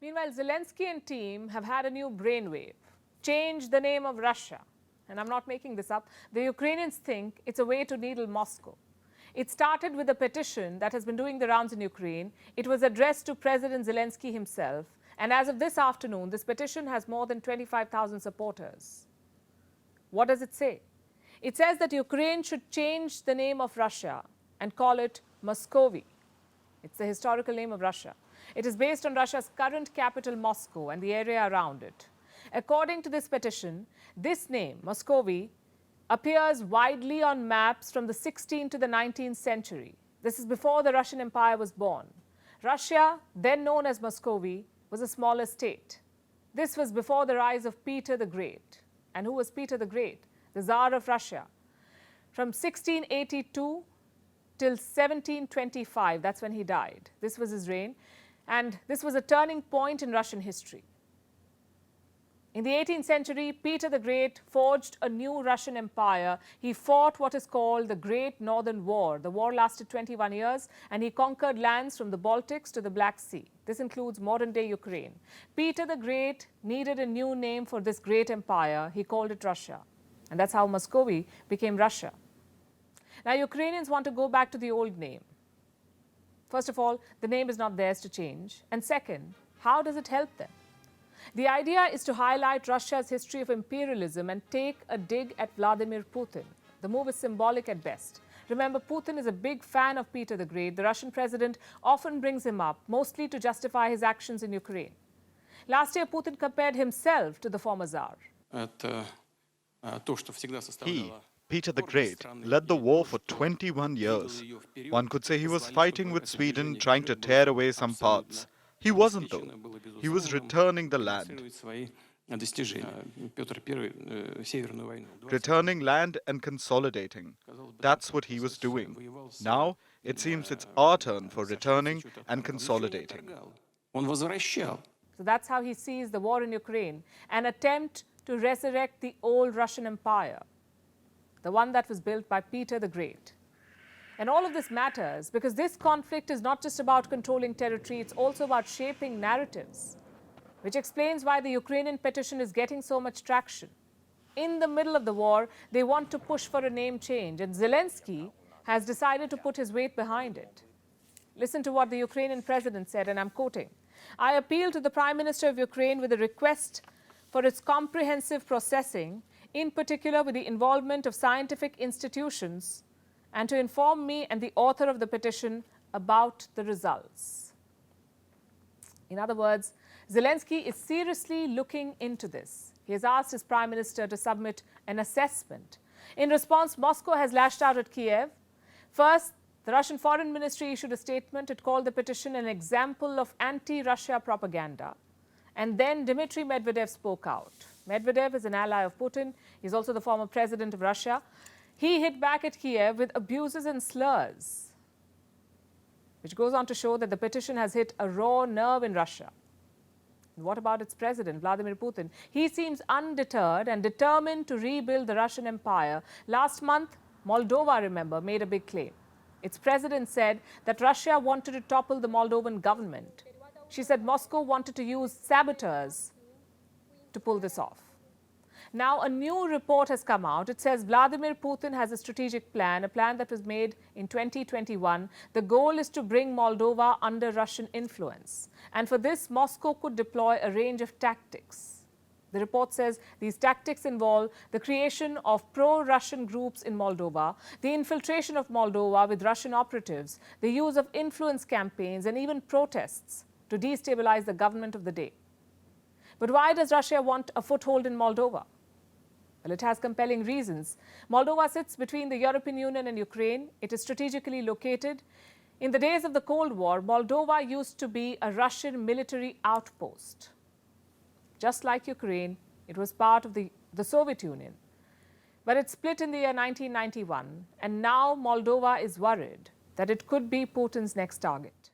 Meanwhile, Zelensky and team have had a new brainwave. Change the name of Russia. And I'm not making this up. The Ukrainians think it's a way to needle Moscow. It started with a petition that has been doing the rounds in Ukraine. It was addressed to President Zelensky himself. And as of this afternoon, this petition has more than 25,000 supporters. What does it say? It says that Ukraine should change the name of Russia and call it Muscovy. It's the historical name of Russia. It is based on Russia's current capital, Moscow, and the area around it. According to this petition, this name, Muscovy, appears widely on maps from the 16th to the 19th century. This is before the Russian Empire was born. Russia, then known as Muscovy, was a smaller state. This was before the rise of Peter the Great. And who was Peter the Great? The Tsar of Russia. From 1682 till 1725, that's when he died. This was his reign. And this was a turning point in Russian history. In the 18th century, Peter the Great forged a new Russian empire. He fought what is called the Great Northern War. The war lasted 21 years, and he conquered lands from the Baltics to the Black Sea. This includes modern-day Ukraine. Peter the Great needed a new name for this great empire. He called it Russia. And that's how Muscovy became Russia. Now, Ukrainians want to go back to the old name. First of all, the name is not theirs to change. And second, how does it help them? The idea is to highlight Russia's history of imperialism and take a dig at Vladimir Putin. The move is symbolic at best. Remember, Putin is a big fan of Peter the Great. The Russian president often brings him up, mostly to justify his actions in Ukraine. Last year, Putin compared himself to the former Tsar. He, Peter the Great, led the war for 21 years. One could say he was fighting with Sweden, trying to tear away some parts. He wasn't, though. He was returning the land. Returning land and consolidating. That's what he was doing. Now, it seems it's our turn for returning and consolidating. So that's how he sees the war in Ukraine, an attempt to resurrect the old Russian Empire, the one that was built by Peter the Great. And all of this matters because this conflict is not just about controlling territory, it's also about shaping narratives, which explains why the Ukrainian petition is getting so much traction. In the middle of the war, they want to push for a name change, and Zelensky has decided to put his weight behind it. Listen to what the Ukrainian president said, and I'm quoting, "I appeal to the Prime Minister of Ukraine with a request for its comprehensive processing, in particular with the involvement of scientific institutions, and to inform me and the author of the petition about the results." In other words, Zelensky is seriously looking into this. He has asked his prime minister to submit an assessment. In response, Moscow has lashed out at Kiev. First, the Russian Foreign Ministry issued a statement. It called the petition an example of anti-Russia propaganda. And then Dmitry Medvedev spoke out. Medvedev is an ally of Putin. He's also the former president of Russia. He hit back at Kiev with abuses and slurs, which goes on to show that the petition has hit a raw nerve in Russia. And what about its president, Vladimir Putin? He seems undeterred and determined to rebuild the Russian Empire. Last month, Moldova, remember, made a big claim. Its president said that Russia wanted to topple the Moldovan government. She said Moscow wanted to use saboteurs to pull this off. Now, a new report has come out. It says Vladimir Putin has a strategic plan, a plan that was made in 2021. The goal is to bring Moldova under Russian influence. And for this, Moscow could deploy a range of tactics. The report says these tactics involve the creation of pro-Russian groups in Moldova, the infiltration of Moldova with Russian operatives, the use of influence campaigns, and even protests to destabilize the government of the day. But why does Russia want a foothold in Moldova? Well, it has compelling reasons. Moldova sits between the European Union and Ukraine. It is strategically located. In the days of the Cold War, Moldova used to be a Russian military outpost. Just like Ukraine, it was part of the Soviet Union. But it split in the year 1991, and now Moldova is worried that it could be Putin's next target.